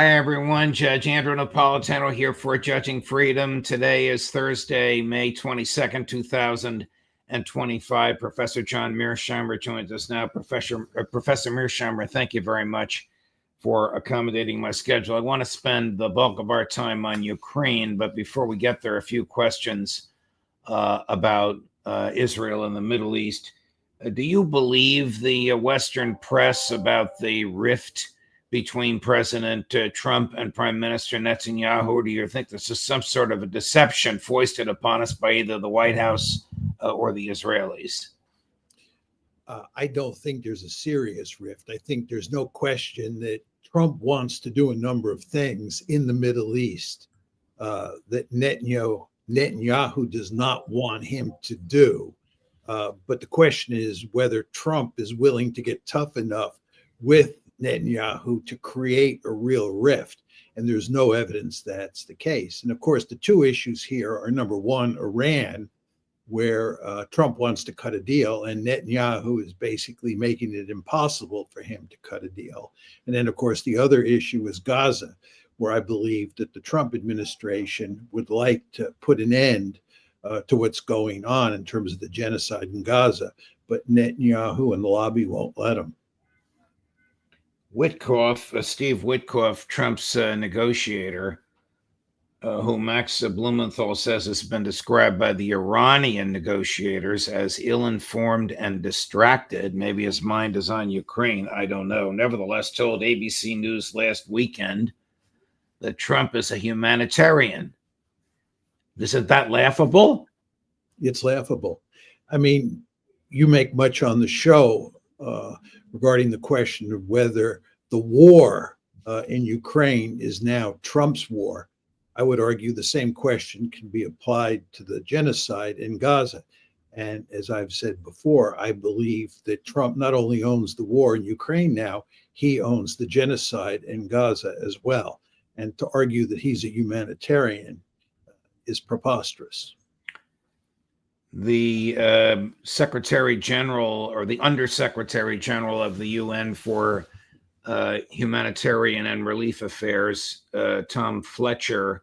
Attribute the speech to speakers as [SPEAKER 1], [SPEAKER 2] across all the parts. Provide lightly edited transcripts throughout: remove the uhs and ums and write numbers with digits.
[SPEAKER 1] Hi, everyone. Judge Andrew Napolitano here for Judging Freedom. Today is Thursday, May 22nd, 2025. Professor John Mearsheimer joins us now. Professor Mearsheimer, thank you very much for accommodating my schedule. I want to spend the bulk of our time on Ukraine, but before we get there, a few questions about Israel and the Middle East. Do you believe the Western press about the rift between President Trump and Prime Minister Netanyahu, or do you think this is some sort of a deception foisted upon us by either the White House or the Israelis?
[SPEAKER 2] I don't think there's a serious rift. I think there's no question that Trump wants to do a number of things in the Middle East that Netanyahu does not want him to do. But the question is whether Trump is willing to get tough enough with Netanyahu to create a real rift. And there's no evidence that's the case. And of course, the two issues here are, number one, Iran, where Trump wants to cut a deal and Netanyahu is basically making it impossible for him to cut a deal. And then, of course, the other issue is Gaza, where I believe that the Trump administration would like to put an end to what's going on in terms of the genocide in Gaza. But Netanyahu and the lobby won't let him.
[SPEAKER 1] Witkoff, Steve Witkoff, Trump's negotiator, who Max Blumenthal says has been described by the Iranian negotiators as ill-informed and distracted. Maybe his mind is on Ukraine. I don't know. Nevertheless, told ABC News last weekend that Trump is a humanitarian. Isn't that laughable?
[SPEAKER 2] It's laughable. I mean, you make much on the show regarding the question of whether the war in Ukraine is now Trump's war. I would argue the same question can be applied to the genocide in Gaza. And as I've said before, I believe that Trump not only owns the war in Ukraine now, he owns the genocide in Gaza as well. And to argue that he's a humanitarian is preposterous.
[SPEAKER 1] The Secretary General or the Undersecretary General of the UN for Humanitarian and Relief Affairs, Tom Fletcher,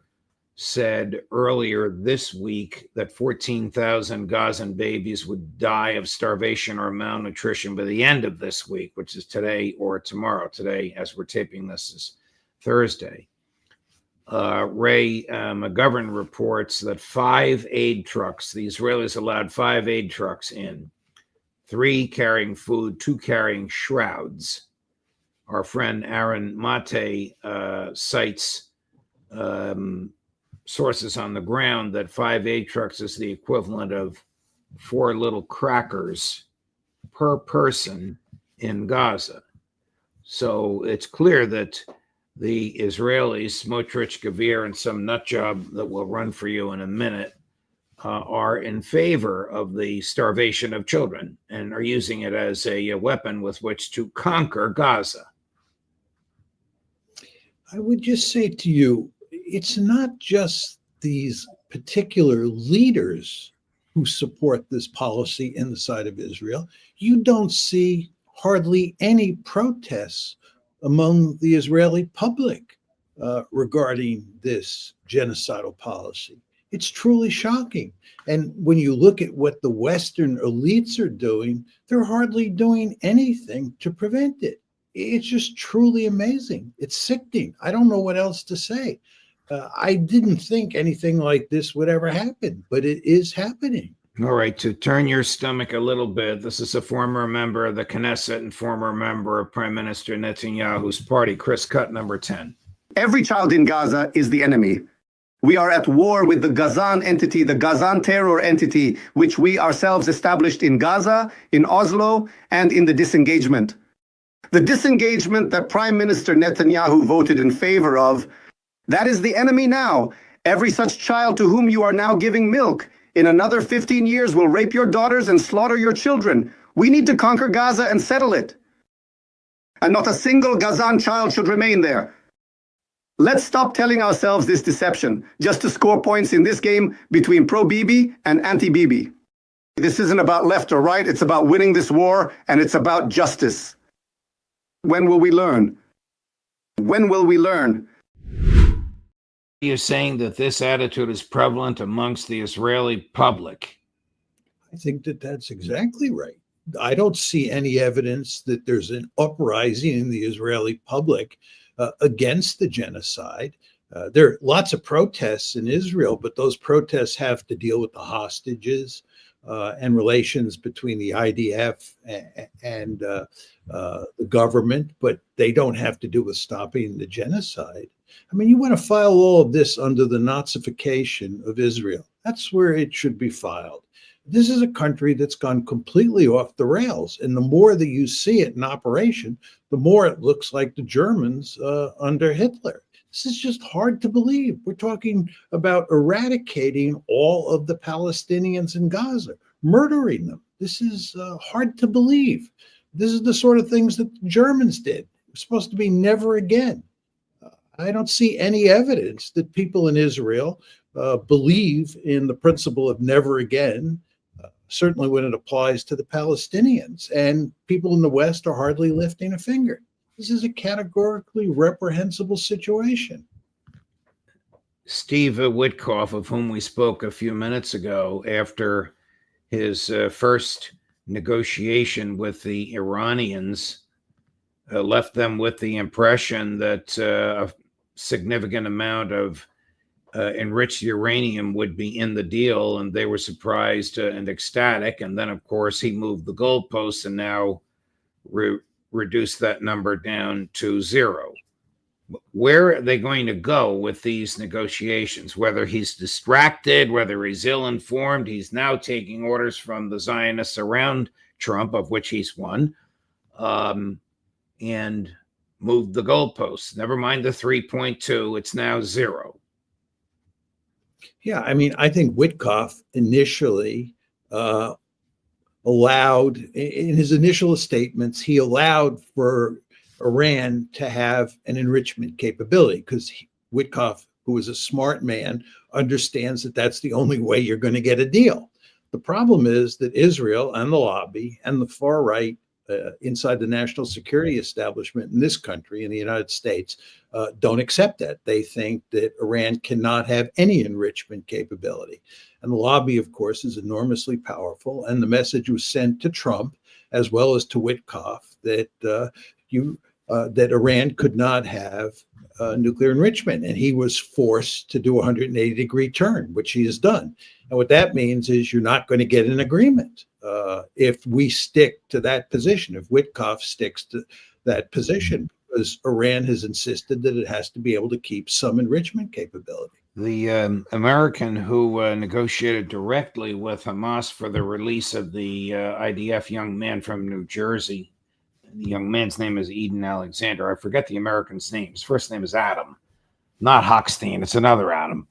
[SPEAKER 1] said earlier this week that 14,000 Gazan babies would die of starvation or malnutrition by the end of this week, which is today or tomorrow. Today, as we're taping this, is Thursday. Ray McGovern reports that 5 aid trucks, the Israelis allowed 5 aid trucks in, 3 carrying food, 2 carrying shrouds. Our friend Aaron Mate cites sources on the ground that 5 aid trucks is the equivalent of 4 little crackers per person in Gaza. So it's clear that the Israelis, Smotrich, Gavir, and some nut job that will run for you in a minute, are in favor of the starvation of children and are using it as a weapon with which to conquer Gaza.
[SPEAKER 2] I would just say to you, it's not just these particular leaders who support this policy in the side of Israel. You don't see hardly any protests among the Israeli public regarding this genocidal policy. It's truly shocking. And when you look at what the Western elites are doing, they're hardly doing anything to prevent it. It's just truly amazing. It's sickening. I don't know what else to say. I didn't think anything like this would ever happen, but it is happening.
[SPEAKER 1] All right, to turn your stomach a little bit, this is a former member of the Knesset and former member of Prime Minister Netanyahu's party, Chris Cutt, number 10.
[SPEAKER 3] Every child in Gaza is the enemy. We are at war with the Gazan entity, the Gazan terror entity, which we ourselves established in Gaza, in Oslo, and in the disengagement. The disengagement that Prime Minister Netanyahu voted in favor of, that is the enemy now. Every such child to whom you are now giving milk in another 15 years will rape your daughters and slaughter your children. We need to conquer Gaza and settle it. And not a single Gazan child should remain there. Let's stop telling ourselves this deception just to score points in this game between pro-Bibi and anti-Bibi. This isn't about left or right, it's about winning this war, and it's about justice. When will we learn? When will we learn?
[SPEAKER 1] You're saying that this attitude is prevalent amongst the Israeli public.
[SPEAKER 2] I think that that's exactly right. I don't see any evidence that there's an uprising in the Israeli public against the genocide. There are lots of protests in Israel, but those protests have to deal with the hostages and relations between the IDF and the government, but they don't have to do with stopping the genocide. I mean, you want to file all of this under the Nazification of Israel. That's where it should be filed. This is a country that's gone completely off the rails. And the more that you see it in operation, the more it looks like the Germans under Hitler. This is just hard to believe. We're talking about eradicating all of the Palestinians in Gaza, murdering them. This is hard to believe. This is the sort of things that the Germans did. It was supposed to be never again. I don't see any evidence that people in Israel believe in the principle of never again, certainly when it applies to the Palestinians. And people in the West are hardly lifting a finger. This is a categorically reprehensible situation.
[SPEAKER 1] Steve Witkoff, of whom we spoke a few minutes ago, after his first negotiation with the Iranians, left them with the impression that a significant amount of enriched uranium would be in the deal, and they were surprised and ecstatic. And then, of course, he moved the goalposts and now reduced that number down to zero. Where are they going to go with these negotiations? Whether he's distracted, whether he's ill-informed, he's now taking orders from the Zionists around Trump, of which he's one, and moved the goalposts. Never mind the 3.2, it's now zero.
[SPEAKER 2] Yeah, I mean, I think Witkoff initially allowed, in his initial statements, he allowed for Iran to have an enrichment capability because Witkoff, who is a smart man, understands that that's the only way you're going to get a deal. The problem is that Israel and the lobby and the far right inside the national security establishment in this country, in the United States, don't accept that. They think that Iran cannot have any enrichment capability. And the lobby, of course, is enormously powerful. And the message was sent to Trump as well as to Witkoff that that Iran could not have nuclear enrichment. And he was forced to do a 180-degree turn, which he has done. And what that means is you're not going to get an agreement if we stick to that position, if Witkoff sticks to that position, because Iran has insisted that it has to be able to keep some enrichment capability.
[SPEAKER 1] The American who negotiated directly with Hamas for the release of the IDF young man from New Jersey, the young man's name is Eden Alexander. I forget the American's name. His first name is Adam, not Hochstein. It's another Adam.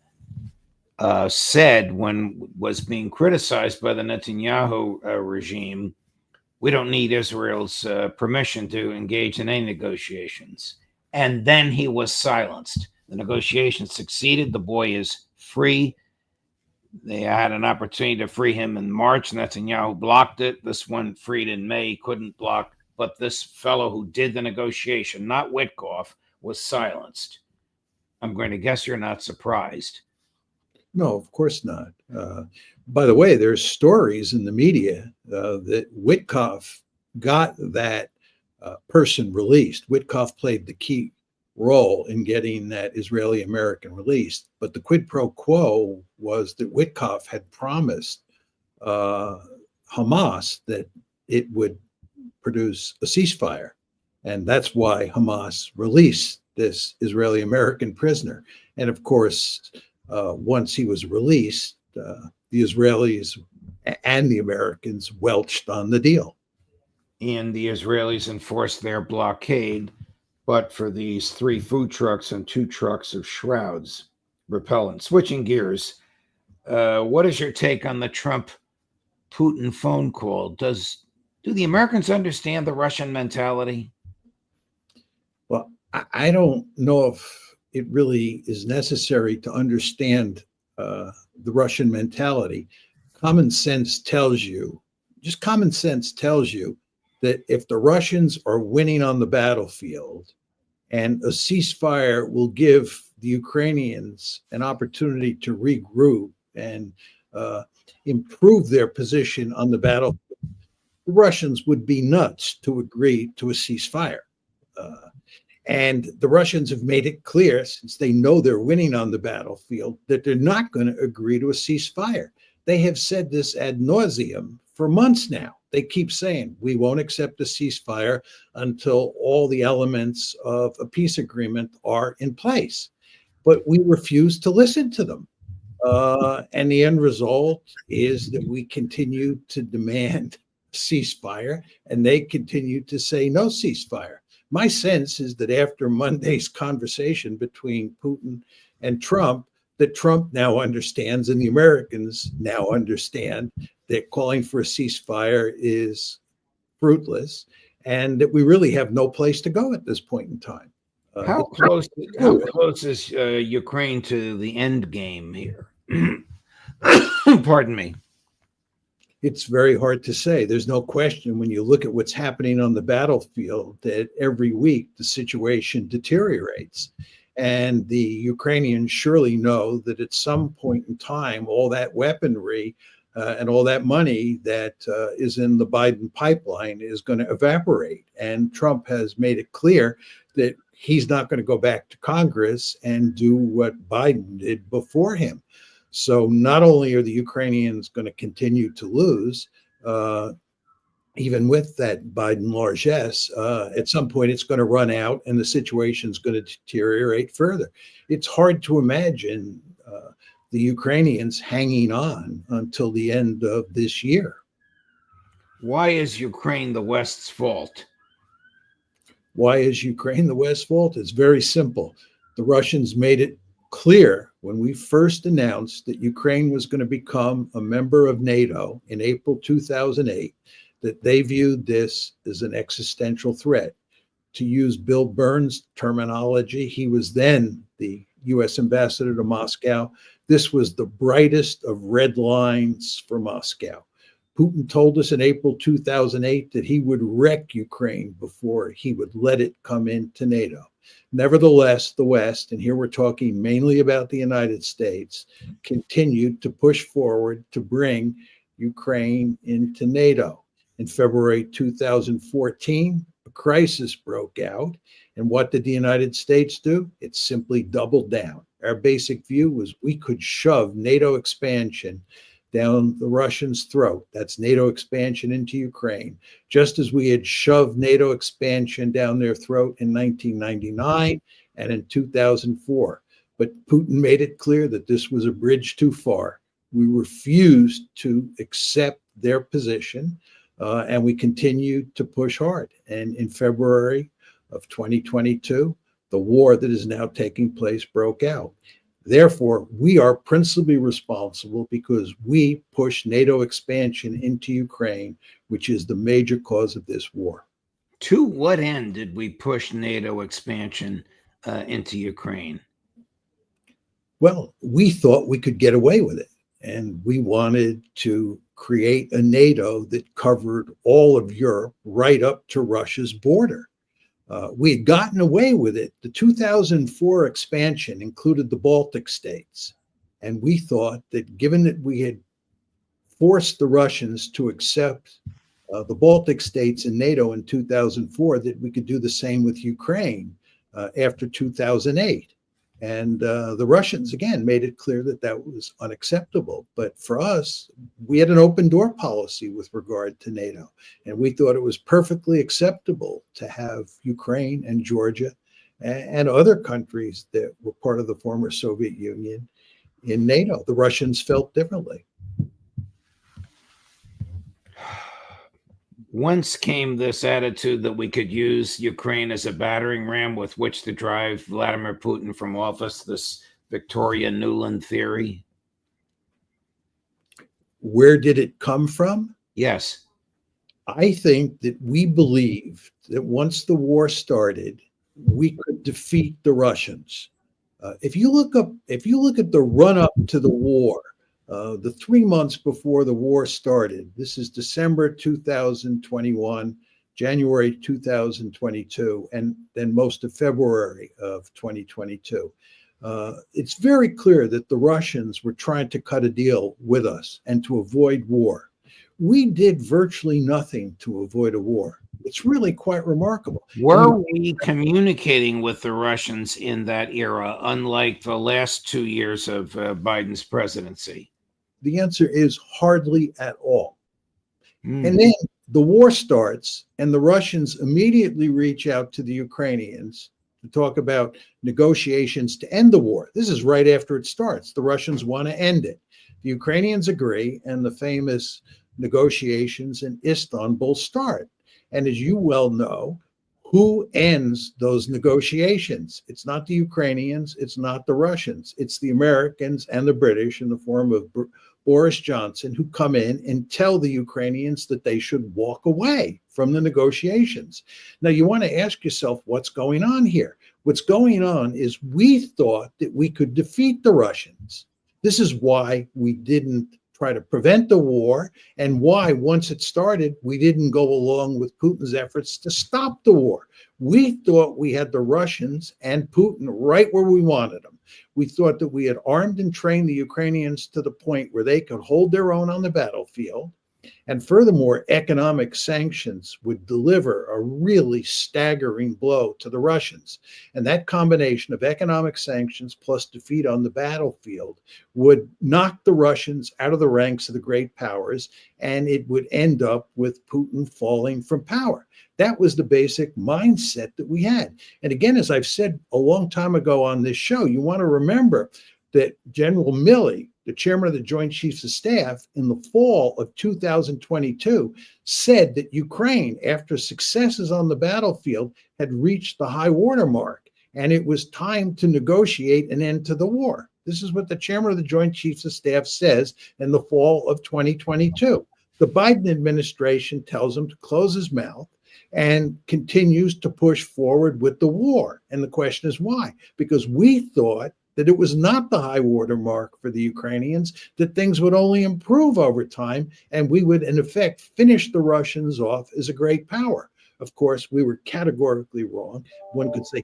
[SPEAKER 1] Said when was being criticized by the Netanyahu regime, we don't need Israel's permission to engage in any negotiations. And then he was silenced. The negotiations succeeded. The boy is free. They had an opportunity to free him in March. Netanyahu blocked it. This one freed in May, couldn't block. But this fellow who did the negotiation, not Witkoff, was silenced. I'm going to guess you're not surprised.
[SPEAKER 2] No, of course not. By the way, there's stories in the media that Witkoff got that person released. Witkoff played the key role in getting that Israeli American released. But the quid pro quo was that Witkoff had promised Hamas that it would produce a ceasefire. And that's why Hamas released this Israeli American prisoner. And of course, once he was released, the Israelis and the Americans welched on the deal.
[SPEAKER 1] And the Israelis enforced their blockade, but for these 3 food trucks and 2 trucks of shrouds, repellent. Switching gears, what is your take on the Trump-Putin phone call? Do the Americans understand the Russian mentality?
[SPEAKER 2] Well, I don't know if it really is necessary to understand the Russian mentality. Common sense tells you that if the Russians are winning on the battlefield, And a ceasefire will give the Ukrainians an opportunity to regroup and improve their position on the battlefield. The Russians would be nuts to agree to a ceasefire. And the Russians have made it clear, since they know they're winning on the battlefield, that they're not going to agree to a ceasefire. They have said this ad nauseum for months now. They keep saying, we won't accept a ceasefire until all the elements of a peace agreement are in place. But we refuse to listen to them. And the end result is that we continue to demand ceasefire, and they continue to say no ceasefire. My sense is that after Monday's conversation between Putin and Trump, that Trump now understands, and the Americans now understand, that calling for a ceasefire is fruitless, and that we really have no place to go at this point in time.
[SPEAKER 1] How close is Ukraine to the end game here? Pardon me.
[SPEAKER 2] It's very hard to say. There's no question when you look at what's happening on the battlefield that every week the situation deteriorates. And the Ukrainians surely know that at some point in time, all that weaponry and all that money that is in the Biden pipeline is going to evaporate. And Trump has made it clear that he's not going to go back to Congress and do what Biden did before him. So not only are the Ukrainians going to continue to lose, even with that Biden largesse, at some point it's going to run out and the situation's going to deteriorate further. It's hard to imagine the Ukrainians hanging on until the end of this year.
[SPEAKER 1] Why is Ukraine the West's fault?
[SPEAKER 2] Why is Ukraine the West's fault? It's very simple. The Russians made it clear when we first announced that Ukraine was going to become a member of NATO in April 2008, that they viewed this as an existential threat. To use Bill Burns' terminology, he was then the U.S. ambassador to Moscow. This was the brightest of red lines for Moscow. Putin told us in April 2008 that he would wreck Ukraine before he would let it come into NATO. Nevertheless, the West, and here we're talking mainly about the United States, continued to push forward to bring Ukraine into NATO. In February 2014, a crisis broke out. And what did the United States do? It simply doubled down. Our basic view was we could shove NATO expansion down the Russians' throat. That's NATO expansion into Ukraine, just as we had shoved NATO expansion down their throat in 1999 and in 2004. But Putin made it clear that this was a bridge too far. We refused to accept their position, and we continued to push hard. And in February of 2022, the war that is now taking place broke out. Therefore, we are principally responsible because we pushed NATO expansion into Ukraine, which is the major cause of this war.
[SPEAKER 1] To what end did we push NATO expansion into Ukraine?
[SPEAKER 2] Well, we thought we could get away with it, and we wanted to create a NATO that covered all of Europe right up to Russia's border. We had gotten away with it. The 2004 expansion included the Baltic states. And we thought that given that we had forced the Russians to accept the Baltic states in NATO in 2004, that we could do the same with Ukraine after 2008. And the Russians, again, made it clear that that was unacceptable. But for us, we had an open door policy with regard to NATO. And we thought it was perfectly acceptable to have Ukraine and Georgia and other countries that were part of the former Soviet Union in NATO. The Russians felt differently.
[SPEAKER 1] Whence came this attitude that we could use Ukraine as a battering ram with which to drive Vladimir Putin from office, this Victoria Nuland theory?
[SPEAKER 2] Where did it come from?
[SPEAKER 1] Yes.
[SPEAKER 2] I think that we believed that once the war started, we could defeat the Russians. If you look at the run up to the war, the 3 months before the war started, this is December 2021, January 2022, and then most of February of 2022. It's very clear that the Russians were trying to cut a deal with us and to avoid war. We did virtually nothing to avoid a war. It's really quite remarkable.
[SPEAKER 1] Were we communicating with the Russians in that era, unlike the last 2 years of Biden's presidency?
[SPEAKER 2] The answer is hardly at all. And then the war starts, and the Russians immediately reach out to the Ukrainians to talk about negotiations to end the war. This is right after it starts. The Russians want to end it. The Ukrainians agree, and the famous negotiations in Istanbul start. And as you well know, who ends those negotiations? It's not the Ukrainians, it's not the Russians, it's the Americans and the British in the form of Boris Johnson, who come in and tell the Ukrainians that they should walk away from the negotiations. Now, you want to ask yourself, what's going on here? What's going on is we thought that we could defeat the Russians. This is why we didn't try to prevent the war, and why, once it started, we didn't go along with Putin's efforts to stop the war. We thought we had the Russians and Putin right where we wanted them. We thought that we had armed and trained the Ukrainians to the point where they could hold their own on the battlefield. And furthermore, economic sanctions would deliver a really staggering blow to the Russians. And that combination of economic sanctions plus defeat on the battlefield would knock the Russians out of the ranks of the great powers, and it would end up with Putin falling from power. That was the basic mindset that we had. And again, as I've said a long time ago on this show, you want to remember that General Milley, the chairman of the Joint Chiefs of Staff, in the fall of 2022, said that Ukraine, after successes on the battlefield, had reached the high water mark, and it was time to negotiate an end to the war. This is what the chairman of the Joint Chiefs of Staff says in the fall of 2022. The Biden administration tells him to close his mouth and continues to push forward with the war. And the question is why? Because we thought that it was not the high water mark for the Ukrainians, that things would only improve over time, and we would, in effect, finish the Russians off as a great power. Of course, we were categorically wrong. One could say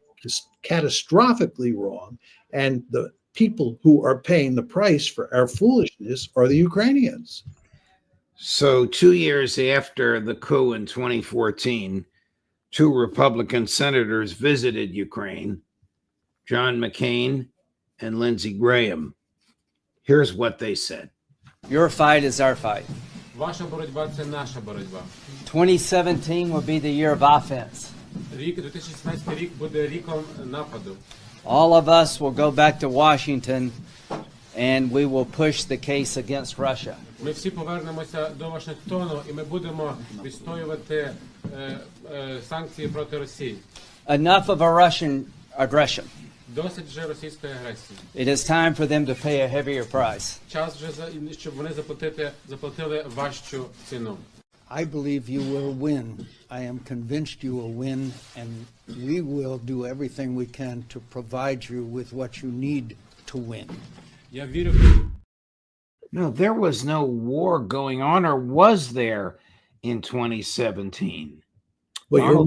[SPEAKER 2] catastrophically wrong. And the people who are paying the price for our foolishness are the Ukrainians.
[SPEAKER 1] So 2 years after the coup in 2014, 2 Republican senators visited Ukraine, John McCain and Lindsey Graham. Here's what they said.
[SPEAKER 4] Your fight is our fight.
[SPEAKER 5] Ваша боротьба – це наша боротьба.
[SPEAKER 4] 2017 will be the year of offense.
[SPEAKER 5] Рік 2016 рік буде ріком нападу.
[SPEAKER 4] All of us will go back to Washington and we will push the case against Russia.
[SPEAKER 5] Ми всі повернемося до Вашингтону і ми будемо відстоювати санкції проти Росії.
[SPEAKER 4] Enough of a Russian aggression.
[SPEAKER 5] Досить вже російської агресії.
[SPEAKER 4] It is time for them to pay a heavier price.
[SPEAKER 5] Час вже щоб вони заплатили важчу ціну.
[SPEAKER 6] I believe you will win. I am convinced you will win, and we will do everything we can to provide you with what you need to win.
[SPEAKER 5] Я вірю.
[SPEAKER 1] No, there was no war going on, or was there in 2017?
[SPEAKER 2] Well,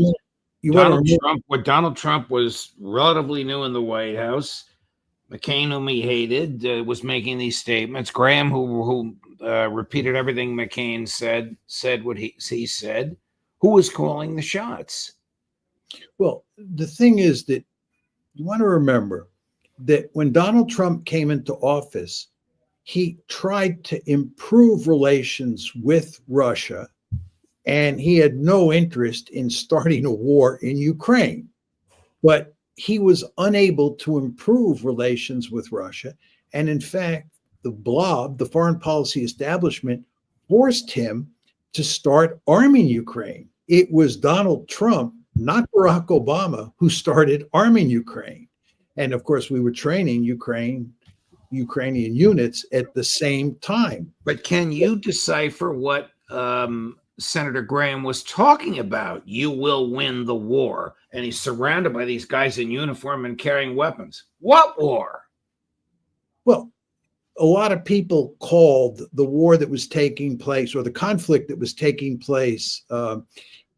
[SPEAKER 1] Donald Trump was relatively new in the White House. McCain, whom he hated, was making these statements. Graham, who repeated everything McCain said what he said. Who was calling the shots?
[SPEAKER 2] Well, the thing is that you want to remember that when Donald Trump came into office, he tried to improve relations with Russia, and he had no interest in starting a war in Ukraine. But he was unable to improve relations with Russia. And in fact, the blob, the foreign policy establishment, forced him to start arming Ukraine. It was Donald Trump, not Barack Obama, who started arming Ukraine. And of course, we were training Ukrainian units at the same time.
[SPEAKER 1] But can you decipher what Senator Graham was talking about? You will win the war. And he's surrounded by these guys in uniform and carrying weapons. What war?
[SPEAKER 2] Well, a lot of people called the war that was taking place, or the conflict that was taking place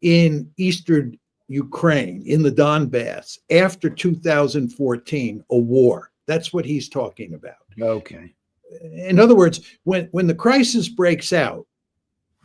[SPEAKER 2] in eastern Ukraine, in the Donbass, after 2014, a war. That's what he's talking about.
[SPEAKER 1] Okay.
[SPEAKER 2] In other words, when the crisis breaks out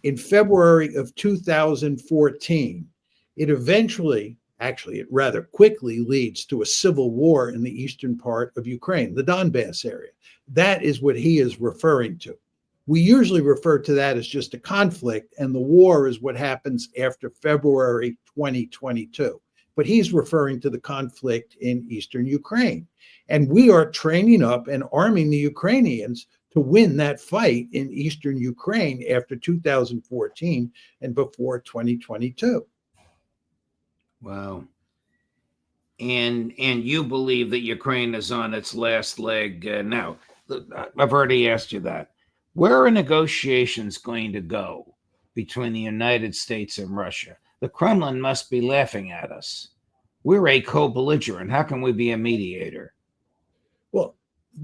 [SPEAKER 2] in February of 2014, it eventually, actually, it rather quickly leads to a civil war in the eastern part of Ukraine, the Donbass area. That is what he is referring to. We usually refer to that as just a conflict, and the war is what happens after February 2022. But he's referring to the conflict in eastern Ukraine. And we are training up and arming the Ukrainians to win that fight in eastern Ukraine after 2014 and before 2022.
[SPEAKER 1] Wow. And you believe that Ukraine is on its last leg now. I've already asked you that. Where are negotiations going to go between the United States and Russia? The Kremlin must be laughing at us. We're a co-belligerent. How can we be a mediator?
[SPEAKER 2] Well,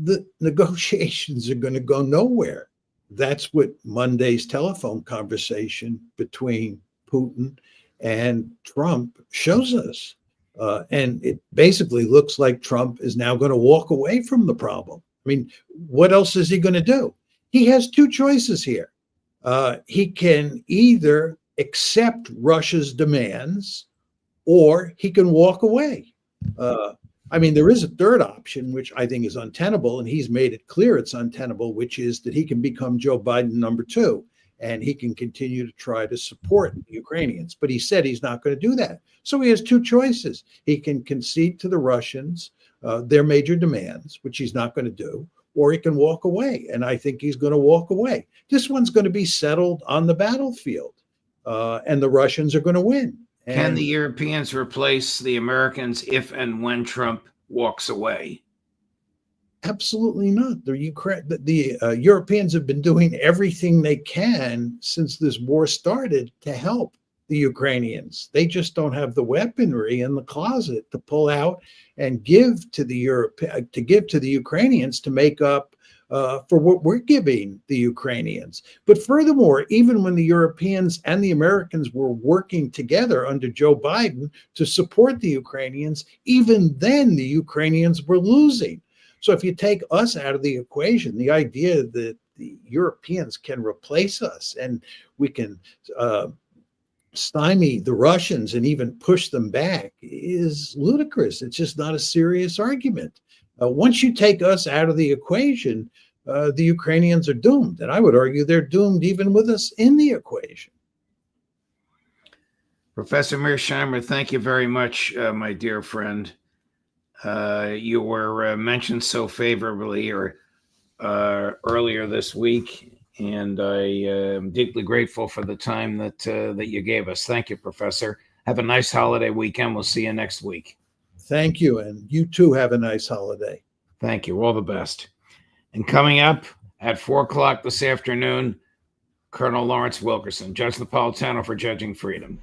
[SPEAKER 2] the negotiations are going to go nowhere. That's what Monday's telephone conversation between Putin and Trump shows us. And it basically looks like Trump is now going to walk away from the problem. I mean, what else is he going to do? He has two choices here. He can either accept Russia's demands or he can walk away. I mean, there is a third option, which I think is untenable, and he's made it clear it's untenable, which is that he can become Joe Biden #2, and he can continue to try to support the Ukrainians. But he said he's not going to do that. So he has two choices. He can concede to the Russians their major demands, which he's not going to do, or he can walk away. And I think he's going to walk away. This one's going to be settled on the battlefield, and the Russians are going to win.
[SPEAKER 1] Can the Europeans replace the Americans if and when Trump walks away?
[SPEAKER 2] Absolutely not. The Europeans have been doing everything they can since this war started to help the Ukrainians. They just don't have the weaponry in the closet to pull out and give to the Ukrainians to make up for what we're giving the Ukrainians. But furthermore, even when the Europeans and the Americans were working together under Joe Biden to support the Ukrainians, even then the Ukrainians were losing. So if you take us out of the equation, the idea that the Europeans can replace us and we can stymie the Russians and even push them back is ludicrous. It's just not a serious argument. Once you take us out of the equation, the Ukrainians are doomed. And I would argue they're doomed even with us in the equation.
[SPEAKER 1] Professor Mearsheimer, thank you very much, my dear friend. You were mentioned so favorably earlier this week, and I am deeply grateful for the time that you gave us. Thank you, Professor. Have a nice holiday weekend. We'll see you next week.
[SPEAKER 2] Thank you, and you too have a nice holiday.
[SPEAKER 1] Thank you. All the best. And coming up at 4 o'clock this afternoon, Colonel Lawrence Wilkerson, Judge Napolitano for Judging Freedom.